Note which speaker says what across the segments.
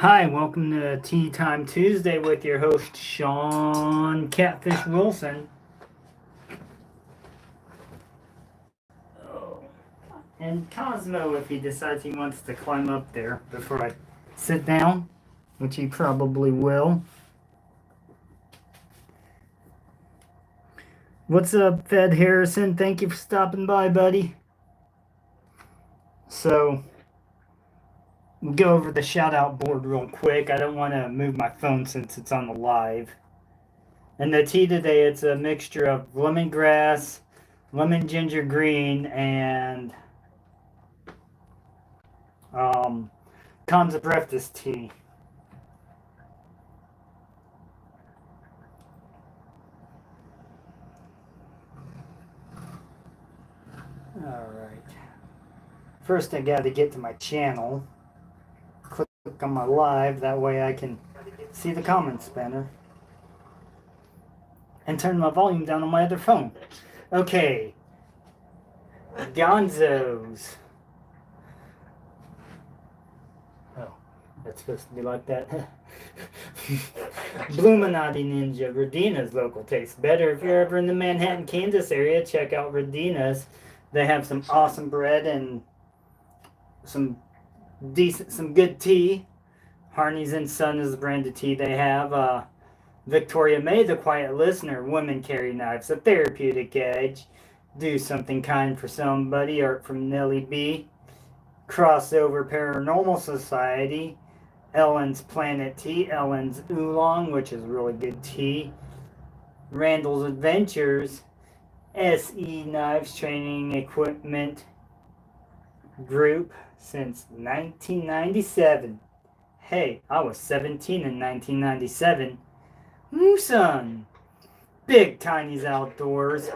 Speaker 1: Hi, welcome to Tea Time Tuesday with your host, Sean Catfish Wilson. Oh. And Cosmo, if he decides he wants to climb up there before I sit down, which he probably will. What's up, Fed Harrison? Thank you for stopping by, buddy. So, we'll go over the shout out board real quick. I don't want to move my phone since it's on the live. And the tea today, it's a mixture of lemongrass, lemon ginger green, and Cons of breakfast tea. Alright. First I gotta get to my channel. Click on my live, that way I can see the comment spinner. And turn my volume down on my other phone. Okay. Gonzos. Oh, that's supposed to be like that. Bluminati Ninja. Radina's local tastes better. If you're ever in the Manhattan, Kansas area, check out Radina's. They have some awesome bread and some good tea. Harney's and Son is the brand of tea they have. Victoria May, the quiet listener. Women carry knives, a therapeutic edge. Do something kind for somebody. Art from Nellie B. Crossover Paranormal Society. Ellen's Planet Tea. Ellen's Oolong, which is really good tea. Randall's Adventures. SE Knives Training Equipment Group since 1997. Hey, I was 17 in 1997. Mooson. Big Tiny's Outdoors.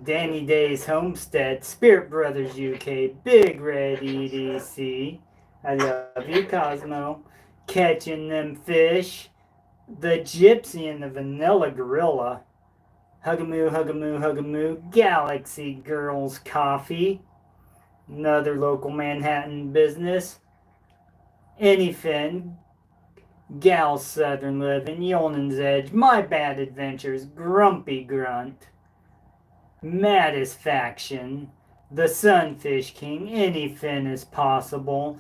Speaker 1: Danny Day's Homestead. Spirit Brothers UK. Big Red EDC. I love you, Cosmo. Catching Them Fish. The Gypsy and the Vanilla Gorilla. Hug-a-moo, hug-a-moo, hug-a-moo. Galaxy Girls Coffee. Another local Manhattan business. Anyfin. Gal Southern Living. Yolnan's Edge. My Bad Adventures. Grumpy Grunt. Maddisfaction. The Sunfish King. Anyfin is possible.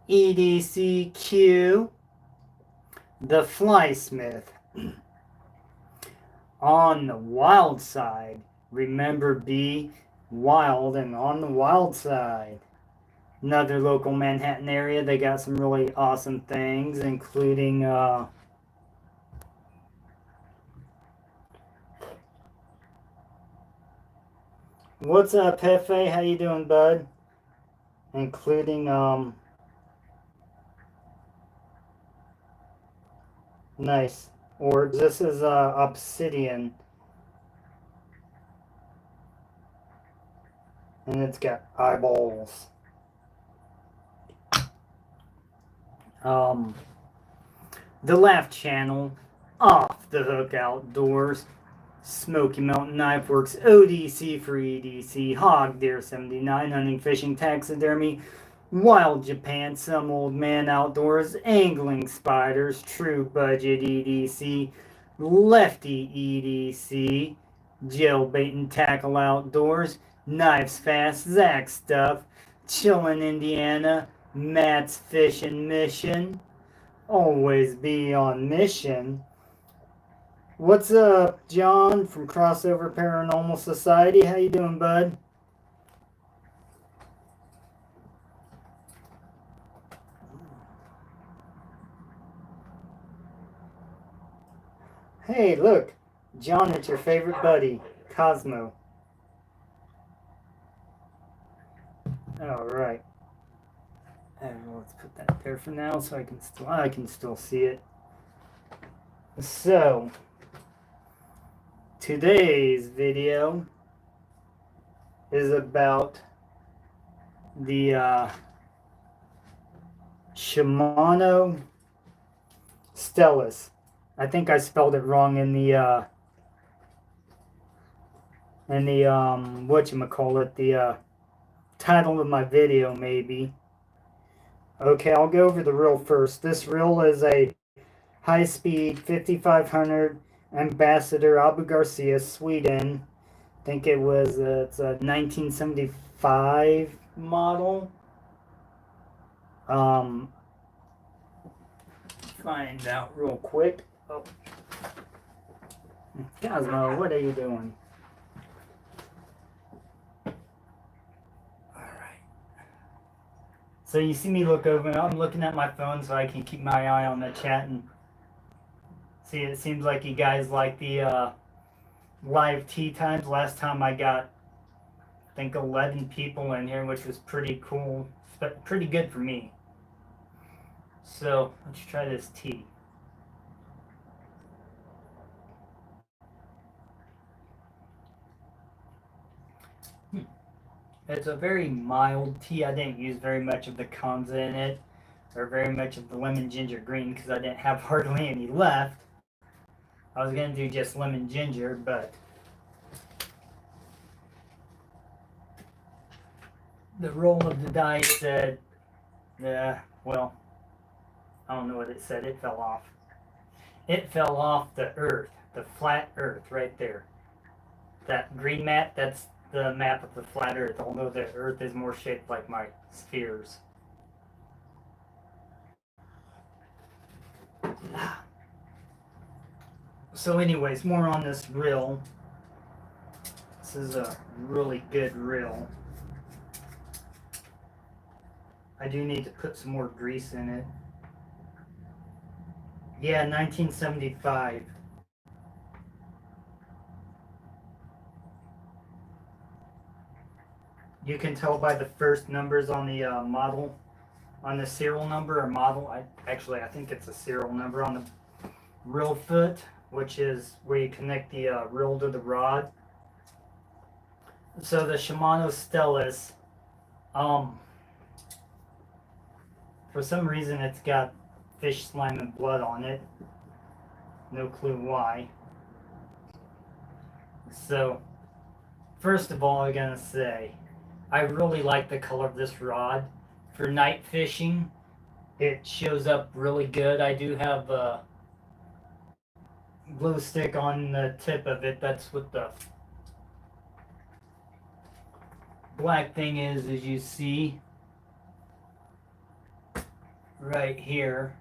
Speaker 1: EDCQ. The Flysmith. On the wild side. Remember, be wild and on the wild side. Another local Manhattan area. They got some really awesome things, including what's up, Hefe? How you doing, bud? Including nice orbs. This is obsidian. And it's got eyeballs. The Laugh Channel, Off the Hook Outdoors, Smoky Mountain Knife Works, ODC for EDC, Hog Deer 79, Hunting, Fishing, Taxidermy, Wild Japan, Some Old Man Outdoors, Angling Spiders, True Budget EDC, Lefty EDC, Jailbait and Tackle Outdoors, Knives Fast, Zach Stuff, Chillin' Indiana, Matt's Fishing Mission. Always be on mission. What's up, John from Crossover Paranormal Society? How you doing, bud? Hey, look. John, it's your favorite buddy, Cosmo. Alright. Let's put that there for now so I can still see it. So, today's video is about the Shimano Sellus. I think I spelled it wrong in the whatchamacallit, the title of my video maybe. Okay, I'll go over the reel first. This reel is a high-speed 5500 Ambassador Abu Garcia, Sweden. I think it's a 1975 model. Um, find out real quick. Oh, Cosmo, what are you doing? So you see me look over, and I'm looking at my phone so I can keep my eye on the chat and see. It seems like you guys like the live tea times. Last time I got, I think, 11 people in here, which was pretty cool, but pretty good for me. So let's try this tea. It's a very mild tea. I didn't use very much of the Kanza in it, or very much of the lemon ginger green because I didn't have hardly any left. I was gonna do just lemon ginger, but the roll of the dice said, well, I don't know what it said. It fell off. It fell off the earth, the flat earth right there. That green map, that's the map of the flat earth, although the earth is more shaped like my spheres. So anyways, more on this reel. This is a really good reel. I do need to put some more grease in it. Yeah, 1975. You can tell by the first numbers on the model, on the serial number or model. I think it's a serial number on the reel foot, which is where you connect the reel to the rod. So the Shimano Sellus, for some reason it's got fish slime and blood on it. No clue why. So, first of all, I'm gonna say, I really like the color of this rod. For night fishing, it shows up really good. I do have a glue stick on the tip of it. That's what the black thing is, as you see right here.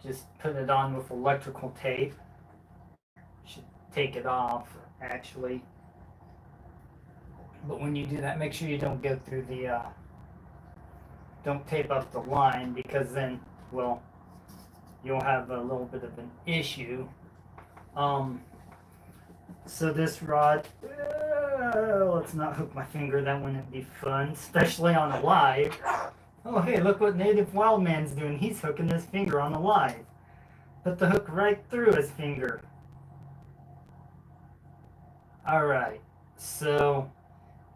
Speaker 1: Just put it on with electrical tape. Should take it off, actually. But when you do that, make sure you don't go through the, don't tape up the line, because then, well, you'll have a little bit of an issue. So this rod, let's not hook my finger, that wouldn't be fun, especially on a live. Oh hey, look what Native Wildman's doing, he's hooking his finger on the live. Put the hook right through his finger. Alright, so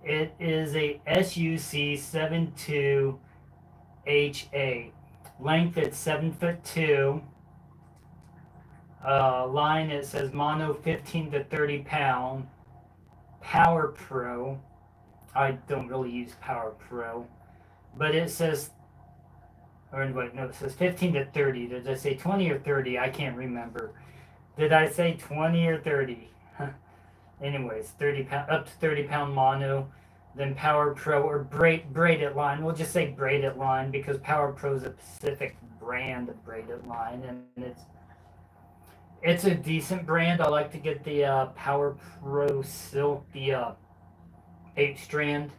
Speaker 1: it is a SUC72HA. Length it's 7'2". Line it says mono 15 to 30 pound. Power Pro. I don't really use Power Pro, but it says, or wait, no, it says 15 to 30. Did I say 20 or 30? I can't remember. Did I say 20 or 30? Anyways, 30 pound, up to 30 pound mono, then Power Pro or braided line. We'll just say braided line because Power Pro is a specific brand of braided line, and it's a decent brand. I like to get the Power Pro Silk, the 8-strand,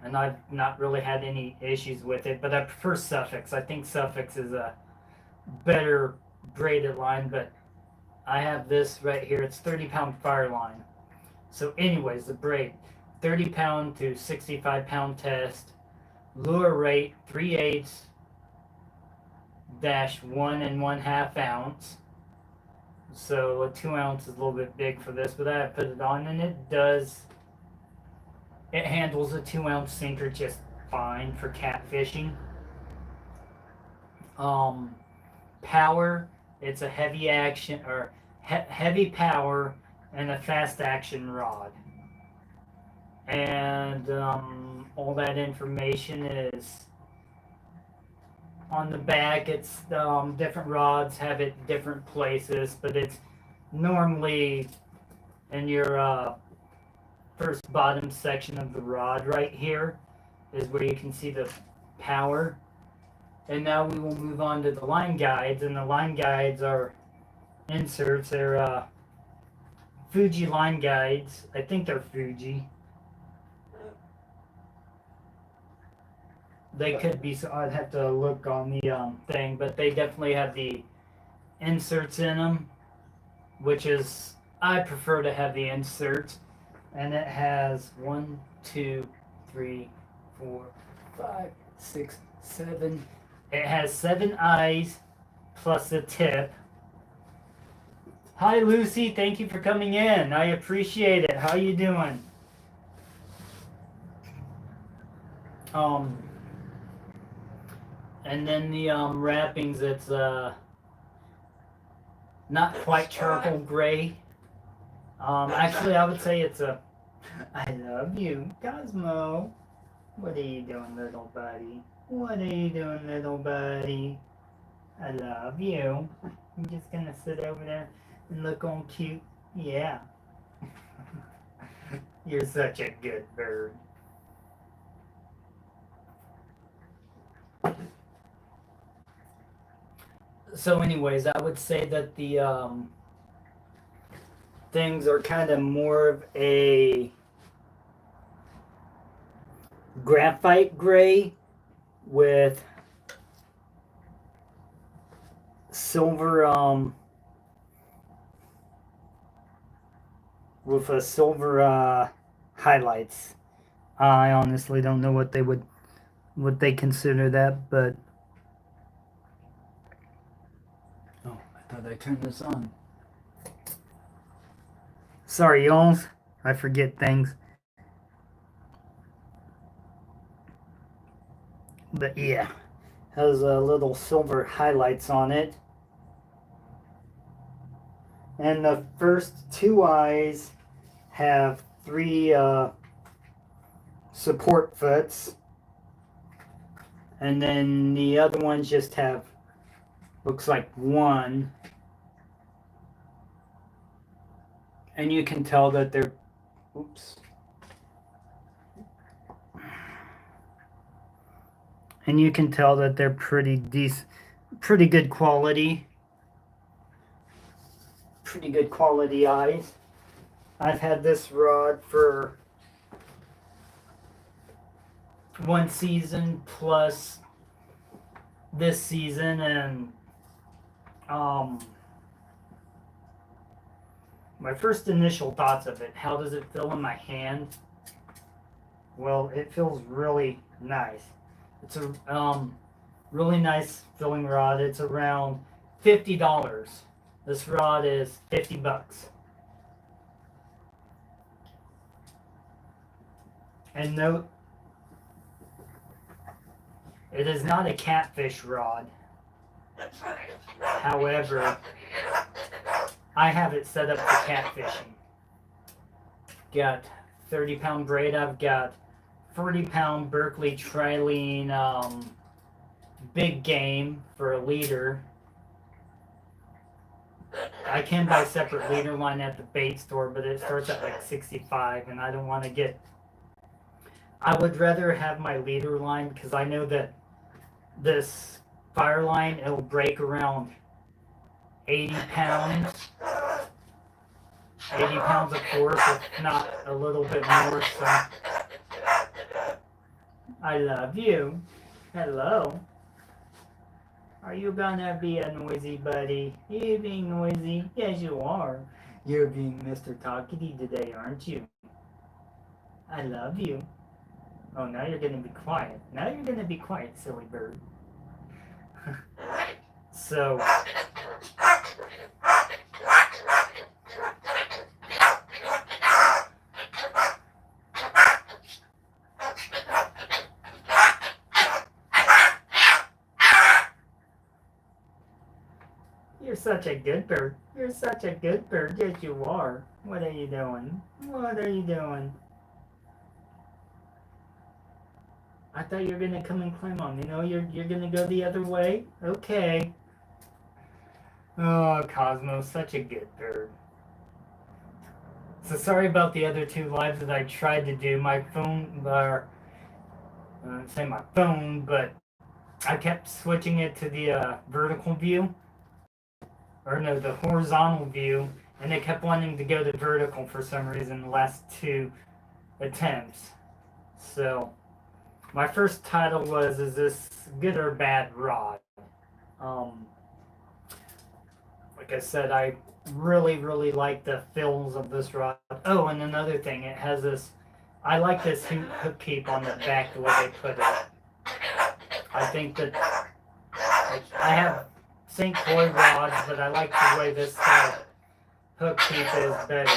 Speaker 1: and I've not really had any issues with it. But I prefer Suffix. I think Suffix is a better braided line, but I have this right here. It's 30 pound fire line. So anyways, the braid, 30 pound to 65 pound test. Lure rate 3/8 dash 1 1/2 ounce. So a 2 ounce is a little bit big for this, but I put it on and it handles a 2 ounce sinker just fine for catfishing. Power, it's a heavy action or heavy power and a fast action rod. And All that information is on the back. It's different rods have it different places, but it's normally in your first bottom section of the rod right here is where you can see the power. And now we will move on to the line guides, and the line guides are inserts. They're Fuji line guides. I think they're Fuji. They could be, so I'd have to look on the thing, but they definitely have the inserts in them, which is, I prefer to have the inserts. And it has 1, 2, 3, 4, 5, 6, 7. It has 7 eyes plus the tip. Hi Lucy, thank you for coming in. I appreciate it. How you doing? And then the wrappings, it's not quite charcoal gray. Actually, I would say it's a. I love you, Cosmo. What are you doing, little buddy? What are you doing, little buddy? I love you. I'm just gonna sit over there and look all cute. Yeah. You're such a good bird. So, anyways, I would say that the things are kind of more of a graphite gray with silver with a silver highlights. I honestly don't know what they consider that, but oh, I thought I turned this on. Sorry, y'all. I forget things. But yeah, has little silver highlights on it. And the first 2 eyes have 3 support foots. And then the other ones just have, looks like 1. And you can tell that they're, oops. And you can tell that they're pretty decent, pretty good quality. Pretty good quality eyes. I've had this rod for 1 season plus this season, and my first initial thoughts of it, how does it feel in my hand? Well, it feels really nice. It's a really nice filling rod. It's around $50. This rod is $50. And note, it is not a catfish rod. However, I have it set up for catfishing. Got 30-pound braid. I've got 40-pound Berkeley trilene big game for a leader. I can buy separate leader line at the bait store, but it starts at like $65, and I don't want to get. I would rather have my leader line because I know that this fire line, it'll break around 80 pounds. 80 pounds of force, if not a little bit more. So I love you. Hello. Are you gonna be a noisy buddy? Are you being noisy? Yes, you are. You're being Mr. Talkity today, aren't you? I love you. Oh, now you're gonna be quiet. Now you're gonna be quiet, silly bird. So. You're such a good bird. You're such a good bird. Yes, you are. What are you doing? What are you doing? I thought you were gonna come and climb on me. No, you're gonna go the other way? Okay. Oh, Cosmo, such a good bird. So sorry about the other two lives that I tried to do. My phone, or say my phone, but I kept switching it to the vertical view, or no, the horizontal view, and it kept wanting to go to vertical for some reason the last two attempts. So my first title was, "Is this good or bad rod?" Um, like I said, I really like the fills of this rod. Oh, and another thing, it has this. I like this hook keep on the back, the way they put it. I think that I have St. Croix rods, but I like the way this hook keep is better.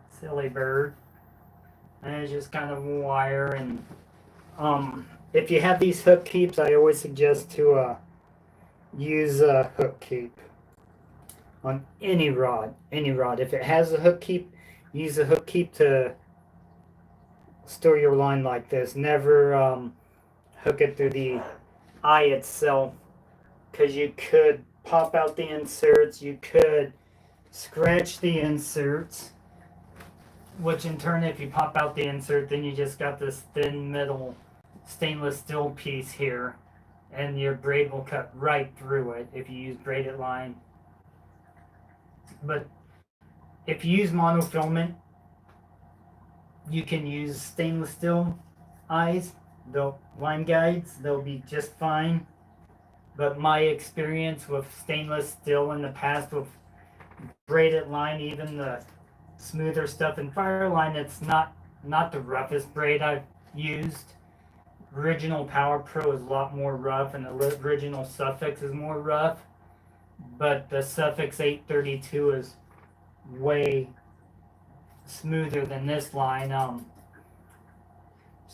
Speaker 1: Silly bird. And it's just kind of wire. And if you have these hook keeps, I always suggest to use a hook keep on any rod. Any rod. If it has a hook keep, use a hook keep to store your line like this. Never hook it through the eye itself, because you could pop out the inserts, you could scratch the inserts, which in turn, if you pop out the insert, then you just got this thin metal stainless steel piece here, and your braid will cut right through it if you use braided line. But if you use monofilament, you can use stainless steel eyes, the line guides, they'll be just fine. But my experience with stainless steel in the past with braided line, even the smoother stuff in Fireline, it's not the roughest braid I've used. Original Power Pro is a lot more rough, and the original Suffix is more rough. But the Suffix 832 is way smoother than this line. As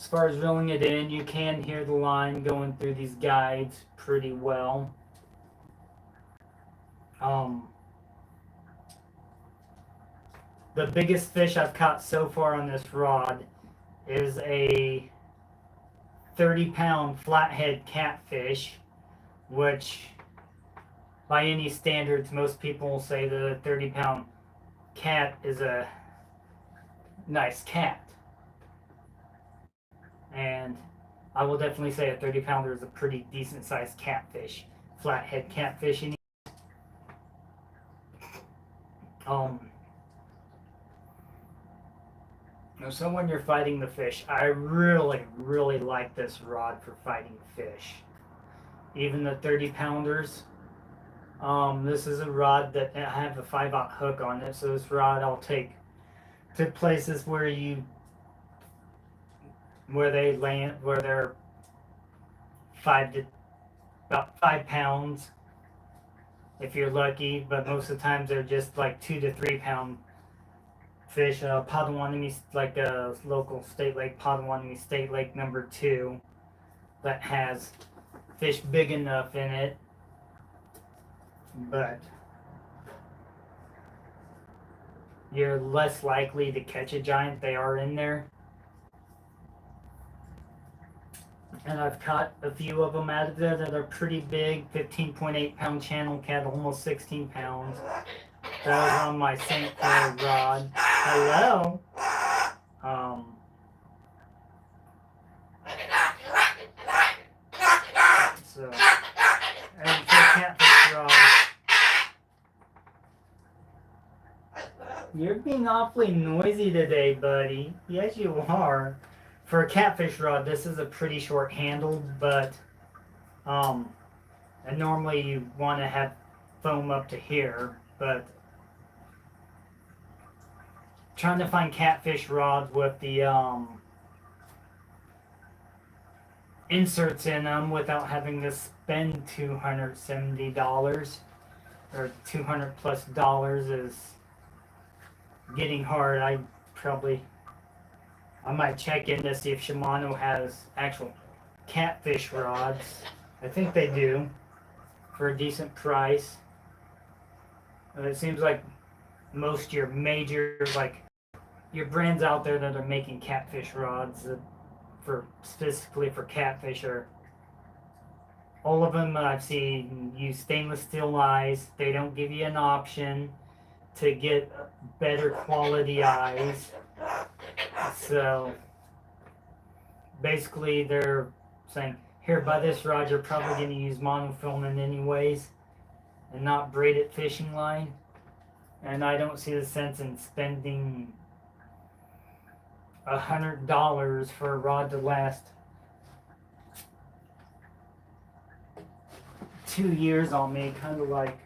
Speaker 1: far as reeling it in, you can hear the line going through these guides pretty well. The biggest fish I've caught so far on this rod is a 30-pound flathead catfish, which by any standards, most people will say that a 30-pound cat is a nice cat. And I will definitely say a 30-pounder is a pretty decent sized catfish, flathead catfish. So when you're fighting the fish, I really like this rod for fighting fish. Even the 30-pounders. This is a rod that I have a 5/0 hook on it, so this rod I'll take to places where they land, where they're about 5 pounds, if you're lucky. But most of the times they're just like 2 to 3 pound fish. Potawatomi, like a local state lake, Potawatomi State Lake number 2, that has fish big enough in it. But you're less likely to catch a giant. They are in there. And I've caught a few of them out of there that are pretty big. 15.8-pound channel cat, almost 16 pounds. That was on my St. Clair rod. Hello. So, and for catfish rod, you're being awfully noisy today, buddy. Yes, you are. For a catfish rod, this is a pretty short handled, but and normally you want to have foam up to here, but trying to find catfish rods with the inserts in them without having to spend $270 or $200+ is getting hard. I might check in to see if Shimano has actual catfish rods. I think they do. for a decent price. It seems like most of your major, like your brands out there that are making catfish rods for specifically for catfish are all of them I've seen use stainless steel eyes. They don't give you an option to get better quality eyes. So basically, they're saying, here, buy this rod, you're probably going to use monofilament anyways and not braided fishing line. And I don't see the sense in spending $100 for a rod to last 2 years on me. Kind of like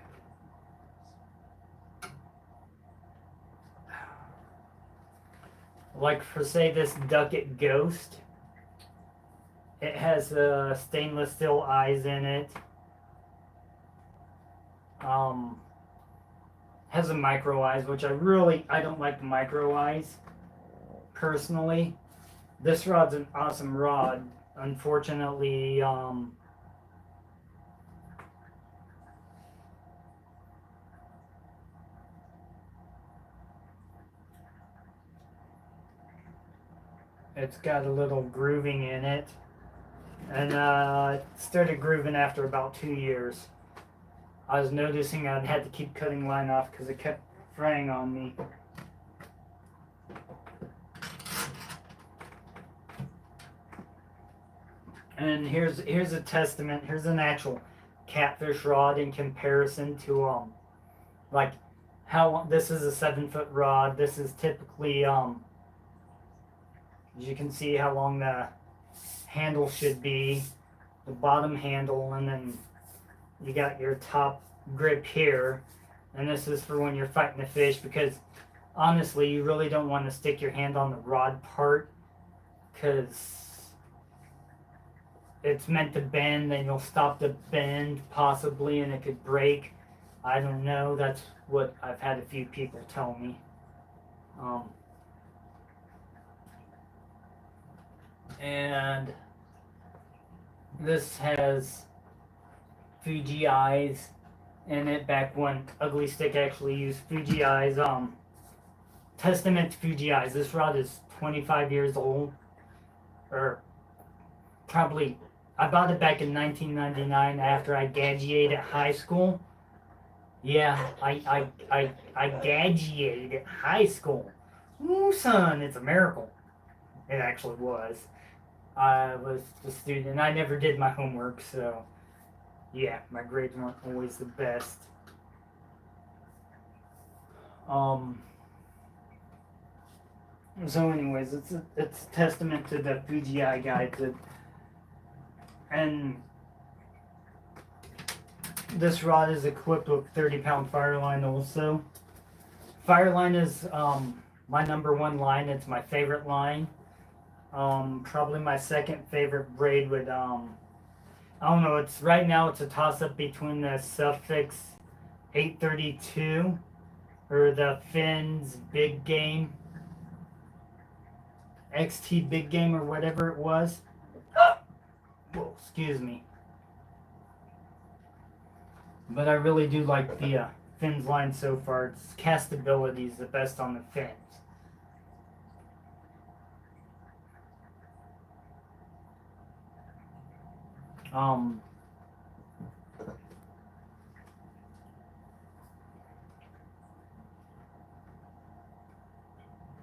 Speaker 1: for say this Ducket Ghost. It has stainless steel eyes in it. Has a micro eyes, which I don't like the micro eyes personally. This rod's an awesome rod. Unfortunately, it's got a little grooving in it, and it started grooving after about 2 years. I was noticing I'd had to keep cutting line off because it kept fraying on me. And here's a testament. Here's an actual catfish rod in comparison to like how this is a 7-foot rod. This is typically as you can see how long the handle should be, the bottom handle, and then you got your top grip here, and this is for when you're fighting the fish, because honestly you really don't want to stick your hand on the rod part because it's meant to bend, then you'll stop the bend possibly and it could break. I don't know, that's what I've had a few people tell me. And this has Fuji eyes in it back when Ugly Stick actually used Fuji eyes. Testament to Fuji eyes. This rod is 25 years old, or probably. I bought it back in 1999 after I graduated high school. Yeah, I graduated high school. Ooh, son, it's a miracle. It actually was. I was a student. I never did my homework, so yeah, my grades weren't always the best. So anyways, it's a testament to the VGI guide and this rod is equipped with 30-pound Fireline also. Fireline is my number one line. It's my favorite line. Probably my second favorite braid would I don't know, it's right now it's a toss-up between the Suffix 832 or the Finn's Big Game XT Big Game or whatever it was. Whoa, excuse me. But I really do like the Finn's line so far. Its castability is the best on the Fins.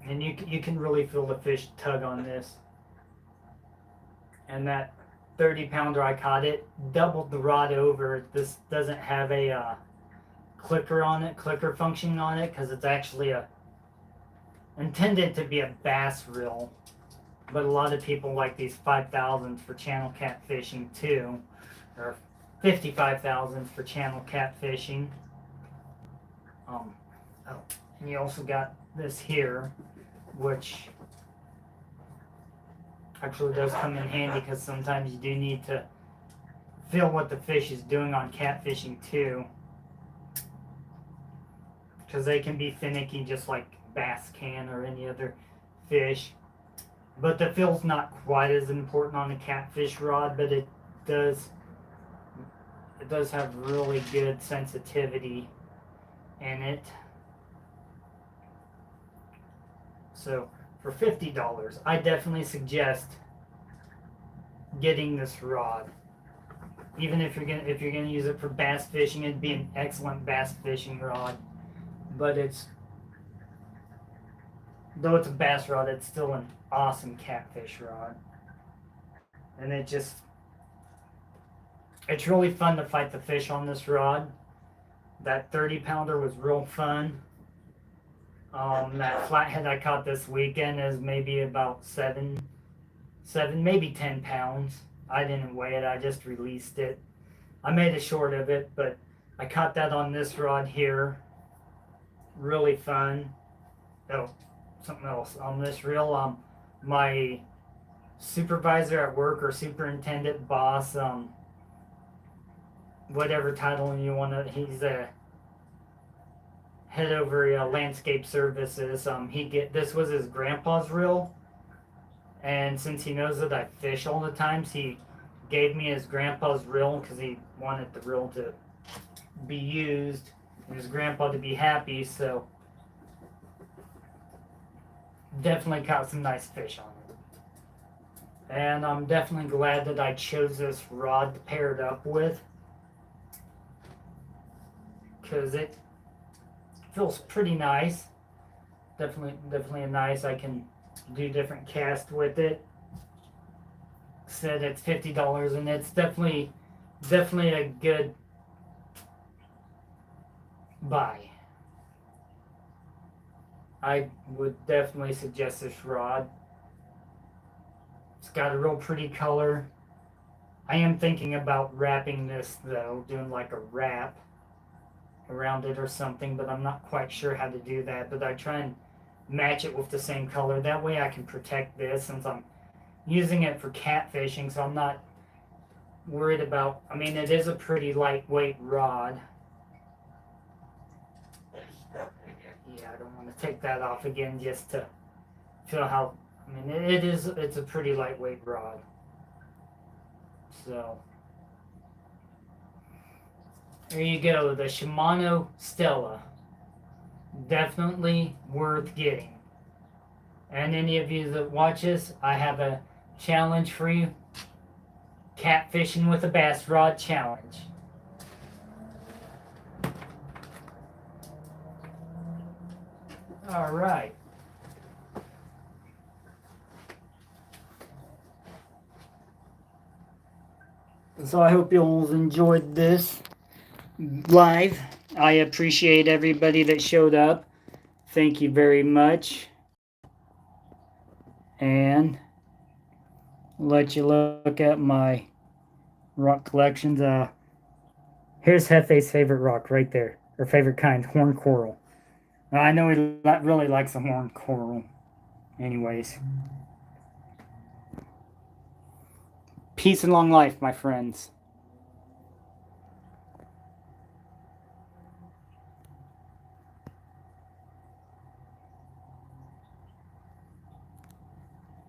Speaker 1: And you can really feel the fish tug on this. And that 30-pounder I caught, it doubled the rod over. This doesn't have a clicker function on it because it's actually intended to be a bass reel. But a lot of people like these 5,000s for channel catfishing too, or 55,000s for channel catfishing. Oh, and you also got this here, which actually does come in handy because sometimes you do need to feel what the fish is doing on catfishing too, because they can be finicky just like bass can or any other fish. But the feel's not quite as important on a catfish rod, but it it does have really good sensitivity in it. So for $50, I definitely suggest getting this rod. Even if you're gonna use it for bass fishing, it'd be an excellent bass fishing rod. But though it's a bass rod, it's still an awesome catfish rod. And it's really fun to fight the fish on this rod. That 30-pounder was real fun. That flathead I caught this weekend is maybe about 7, maybe 10 pounds. I didn't weigh it, I just released it. I made a short of it, but I caught that on this rod here. Really fun. Oh, something else. On this reel, my supervisor at work, or superintendent, boss, whatever title you want to, he's a head over landscape services. This was his grandpa's reel, and since he knows that I fish all the times, he gave me his grandpa's reel because he wanted the reel to be used and his grandpa to be happy. So definitely caught some nice fish on it, and I'm definitely glad that I chose this rod to pair it up with, because it feels pretty nice. Definitely a nice. I can do different casts with it. Said it's $50, and it's definitely a good buy. I would definitely suggest this rod. It's got a real pretty color. I am thinking about wrapping this though, doing like a wrap around it or something, but I'm not quite sure how to do that. But I try and match it with the same color. That way I can protect this, since I'm using it for catfishing, so I'm not worried about, I mean, it is a pretty lightweight rod. Yeah, I don't want to take that off again just to feel how, I mean, it's a pretty lightweight rod. So there you go, the Shimano Stella. Definitely worth getting. And any of you that watch this, I have a challenge for you. Catfishing with a bass rod challenge. All right. So I hope you all enjoyed this live. I appreciate everybody that showed up. Thank you very much. And let you look at my rock collections. Here's Hefe's favorite rock right there, or favorite kind, horn coral. Now, I know he really likes the horn coral. Anyways, peace and long life, my friends.